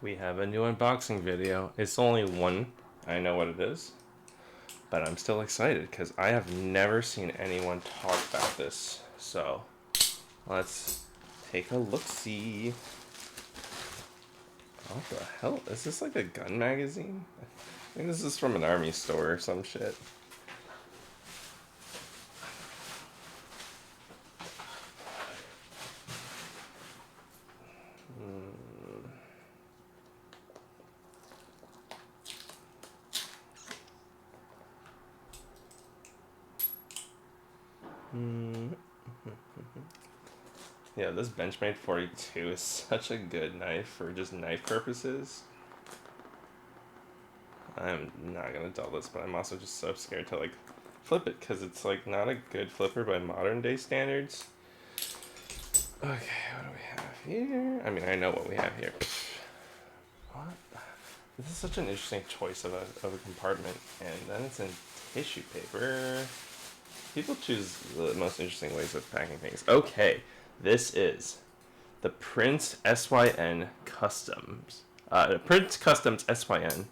We have a new unboxing video. It's only one. I know what it is. But I'm still excited because I have never seen anyone talk about this. So let's take a look-see. What the hell? Is this like a gun magazine? I think this is from an army store or some shit. Yeah, this Benchmade 42 is such a good knife for just knife purposes. I'm not gonna dull this, but I'm also just so scared to like flip it because it's like not a good flipper by modern day standards. Okay, what do we have here? I mean, I know what we have here. What? This is such an interesting choice of a compartment, and then it's in tissue paper. People choose the most interesting ways of packing things. Okay, this is the Prince SYN Customs. Prince Customs SYN.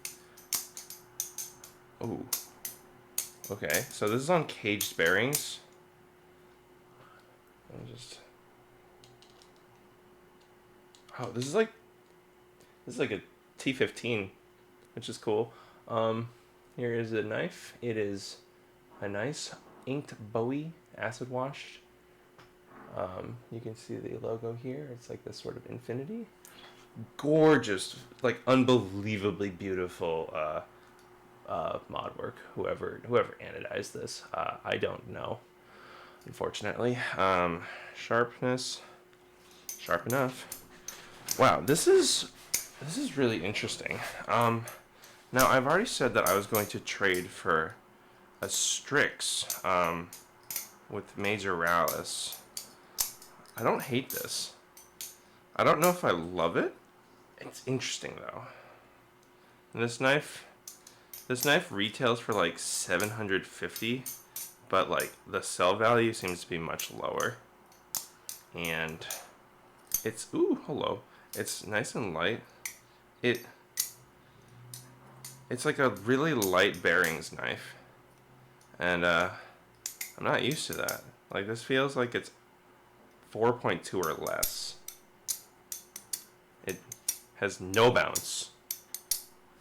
Ooh. Okay, so this is on caged bearings. Oh, this is like a T15, which is cool. Here is a knife. It is a nice inked Bowie, acid washed. You can see the logo here. It's like this sort of infinity. Gorgeous, like unbelievably beautiful mod work. Whoever anodized this, I don't know, unfortunately. Sharpness, sharp enough. Wow, this is really interesting. Now I've already said that I was going to trade for a Strix with Major Rallis. I don't hate this. I don't know if I love it. It's interesting though. And this knife retails for like $750, but like the sell value seems to be much lower. And it's hello. It's nice and light. It's like a really light bearings knife. And I'm not used to that. Like this feels like it's 4.2 or less. It has no bounce.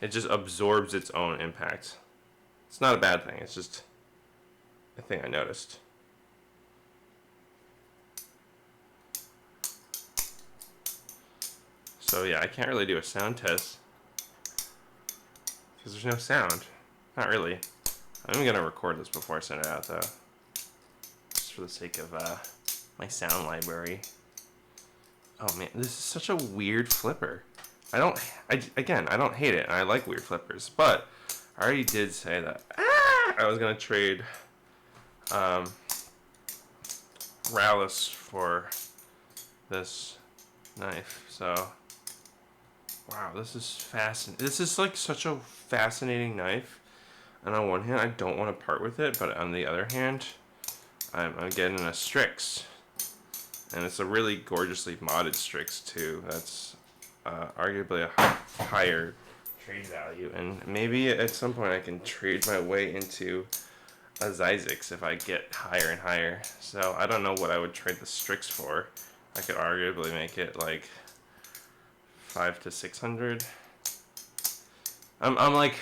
It just absorbs its own impact. It's not a bad thing. It's just a thing I noticed. So yeah, I can't really do a sound test because there's no sound. Not really. I'm gonna record this before I send it out though, just for the sake of my sound library. Oh man, this is such a weird flipper. I don't hate it, and I like weird flippers, but I already did say that I was gonna trade Rallis for this knife. So wow, this is fascinating. This is like such a fascinating knife. And on one hand, I don't want to part with it, but on the other hand, I'm getting a Strix, and it's a really gorgeously modded Strix too. That's arguably a higher trade value, and maybe at some point I can trade my way into a Zizix if I get higher and higher. So I don't know what I would trade the Strix for. I could arguably make it like 500 to 600. I'm like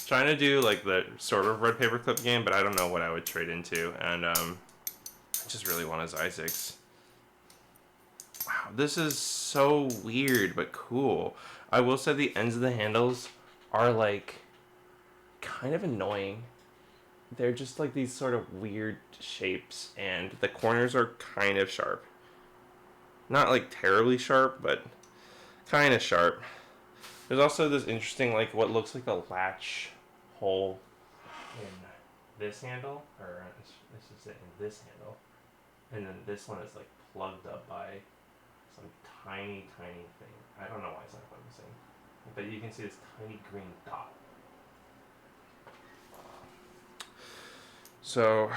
trying to do like the sort of red paperclip game, but I don't know what I would trade into, and I just really want a Zizix. Wow, this is so weird but cool. I will say the ends of the handles are like kind of annoying. They're just like these sort of weird shapes, and the corners are kind of sharp. Not like terribly sharp, but kind of sharp. There's also this interesting, like, what looks like a latch hole in this handle, or this is it in this handle, and then this one is like plugged up by some tiny thing. I don't know why it's not focusing, but you can see this tiny green dot. So,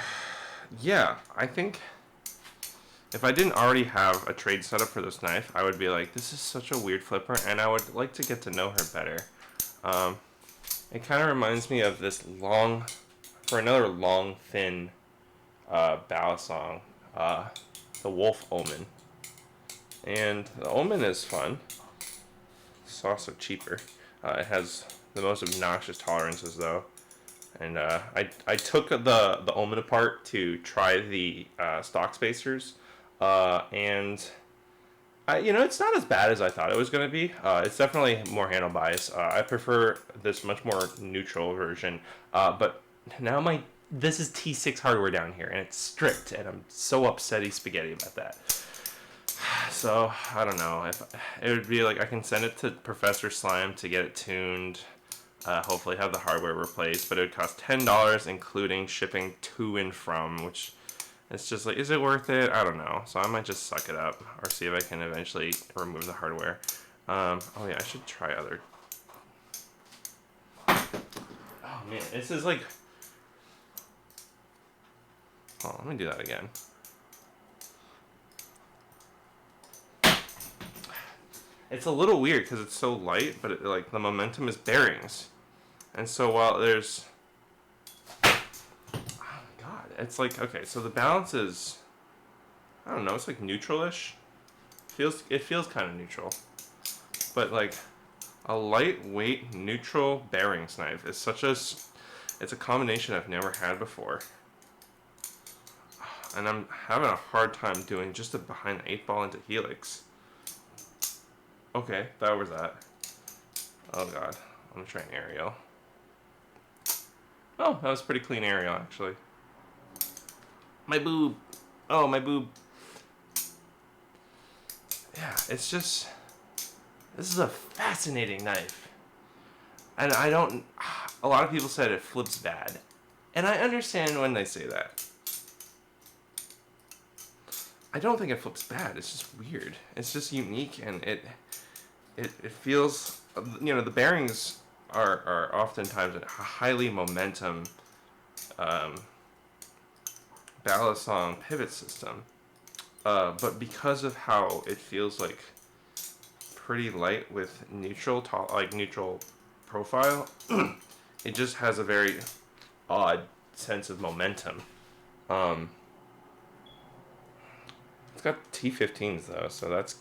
yeah, I think if I didn't already have a trade setup for this knife, I would be like, this is such a weird flipper, and I would like to get to know her better. It kind of reminds me of this long, for another long, thin Balisong, the Wolf Omen. And the Omen is fun. It's also cheaper. It has the most obnoxious tolerances though. And I took the Omen apart to try the stock spacers. And it's not as bad as I thought it was going to be. It's definitely more handle bias. I prefer this much more neutral version. But now this is T6 hardware down here, and it's stripped, and I'm so upsetty spaghetti about that. So, I don't know. If it would be like I can send it to Professor Slime to get it tuned. Hopefully have the hardware replaced, but it would cost $10, including shipping to and from, which it's just like, is it worth it? I don't know. So I might just suck it up or see if I can eventually remove the hardware. Oh yeah, I should try other. Oh man, this is like. Oh, let me do that again. It's a little weird because it's so light, but like the momentum is bearings, and so while there's. God, it's like, okay, so the balance is, I don't know, it's like neutral-ish. It feels kind of neutral, but like a lightweight neutral bearings knife is it's a combination I've never had before, and I'm having a hard time doing just a behind the 8 ball into helix. Okay, that was that. Oh god, I'm gonna try an aerial. Oh, that was pretty clean aerial actually. My boob. Oh, my boob. Yeah, it's just. This is a fascinating knife. And I don't. A lot of people said it flips bad. And I understand when they say that. I don't think it flips bad. It's just weird. It's just unique, and it feels. The bearings are oftentimes a highly momentum. Balisong pivot system, but because of how it feels like pretty light with neutral profile, it just has a very odd sense of momentum. It's got T15s though, so that's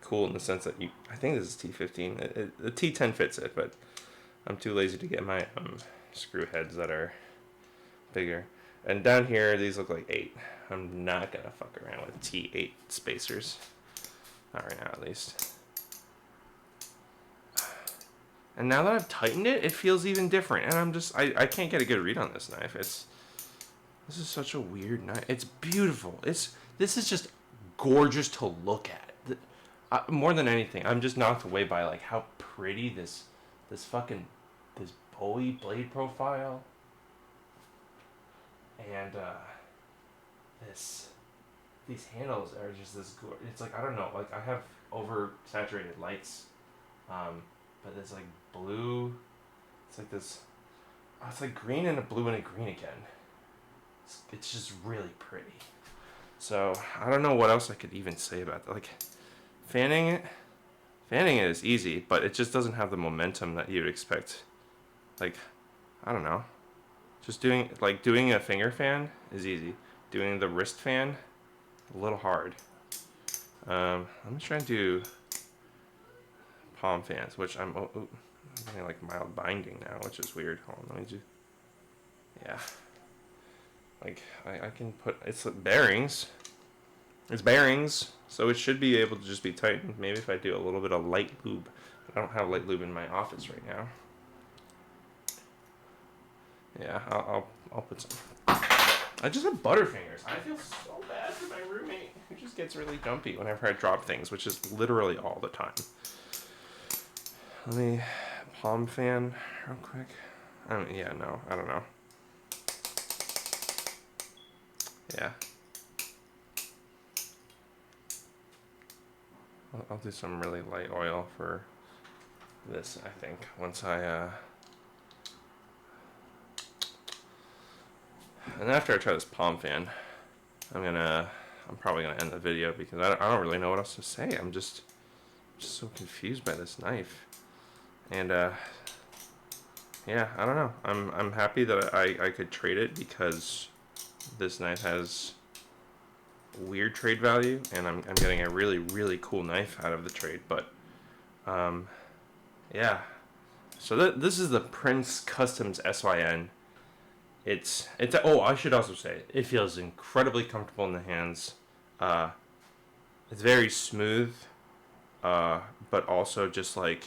cool in the sense that I think this is T15. The T10 fits it, but I'm too lazy to get my screw heads that are bigger. And down here, these look like 8. I'm not gonna fuck around with T8 spacers. Not right now, at least. And now that I've tightened it, it feels even different. And I can't get a good read on this knife. This is such a weird knife. It's beautiful. This is just gorgeous to look at. More than anything, I'm just knocked away by like how pretty this Bowie blade profile. And these handles are just this gorgeous. It's like, I don't know, like I have oversaturated lights, but it's like blue. It's like this. Oh, it's like green and a blue and a green again. It's just really pretty. So I don't know what else I could even say about that. Like fanning it is easy, but it just doesn't have the momentum that you'd expect. Like, I don't know. Just doing a finger fan is easy. Doing the wrist fan, a little hard. I'm just trying to do palm fans, which I'm getting like mild binding now, which is weird. Hold on, let me do. Yeah. Like I can put it's bearings. It's bearings, so it should be able to just be tightened. Maybe if I do a little bit of light lube. I don't have light lube in my office right now. Yeah, I'll put some. I just have butterfingers. I feel so bad for my roommate who just gets really jumpy whenever I drop things, which is literally all the time. Let me palm fan real quick. I don't know. Yeah. I'll do some really light oil for this, I think, once I and after I try this palm fan, I'll I'm probably gonna end the video because I don't really know what else to say. I'm just so confused by this knife. And yeah, I don't know. I'm happy that I could trade it because this knife has weird trade value, and I'm getting a really cool knife out of the trade. But yeah. So this is the Prince Customs SYN. It's oh, I should also say it feels incredibly comfortable in the hands. It's very smooth, but also just like,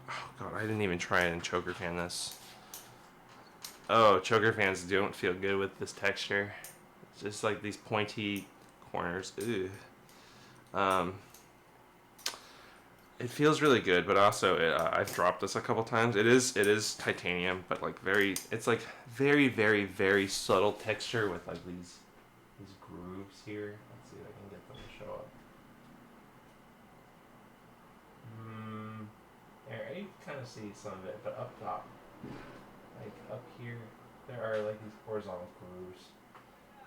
oh god, I didn't even try and choker fan this. Oh, choker fans don't feel good with this texture. It's just like these pointy corners. Ew. It feels really good, but also I've dropped this a couple times. It is titanium, but like it's like very subtle texture with like these grooves here. Let's see if I can get them to show up. There, you can kind of see some of it, but up top, like up here, there are like these horizontal grooves.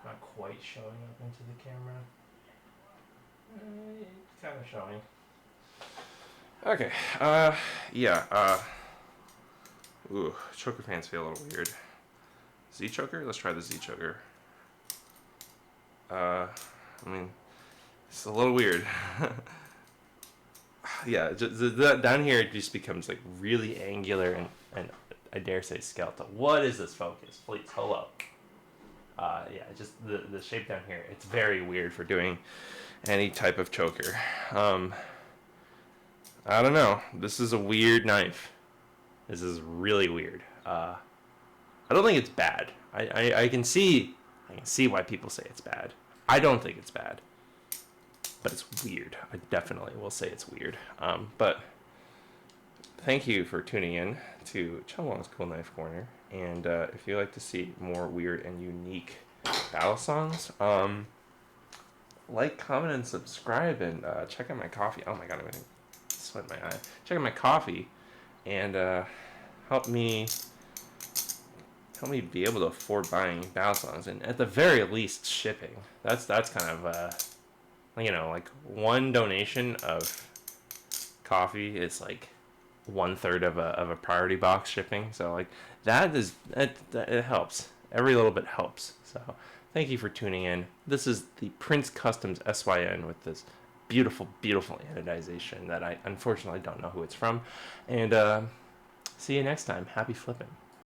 Not quite showing up into the camera. It's kind of showing. Okay, yeah, ooh, choker fans feel a little weird. Z choker? Let's try the Z choker. I mean, it's a little weird. Yeah, down here it just becomes like really angular and I dare say skeletal. What is this focus? Please, hello. Yeah, just the shape down here, it's very weird for doing any type of choker. I don't know. This is a weird knife. This is really weird. I don't think it's bad. I can see why people say it's bad. I don't think it's bad, but it's weird. I definitely will say it's weird. But thank you for tuning in to Chelwong's Cool Knife Corner. And if you like to see more weird and unique Balisongs, like, comment, and subscribe, and check out my coffee. Oh my god, I'm gonna sweat my eye. Check out my coffee, and help me be able to afford buying Balisongs, and at the very least shipping. That's kind of you know, like one donation of coffee is like 1/3 of a priority box shipping. So like that it helps. Every little bit helps. So thank you for tuning in. This is the Prince Customs SYN with this beautiful anodization that I unfortunately don't know who it's from. And see you next time. Happy flipping.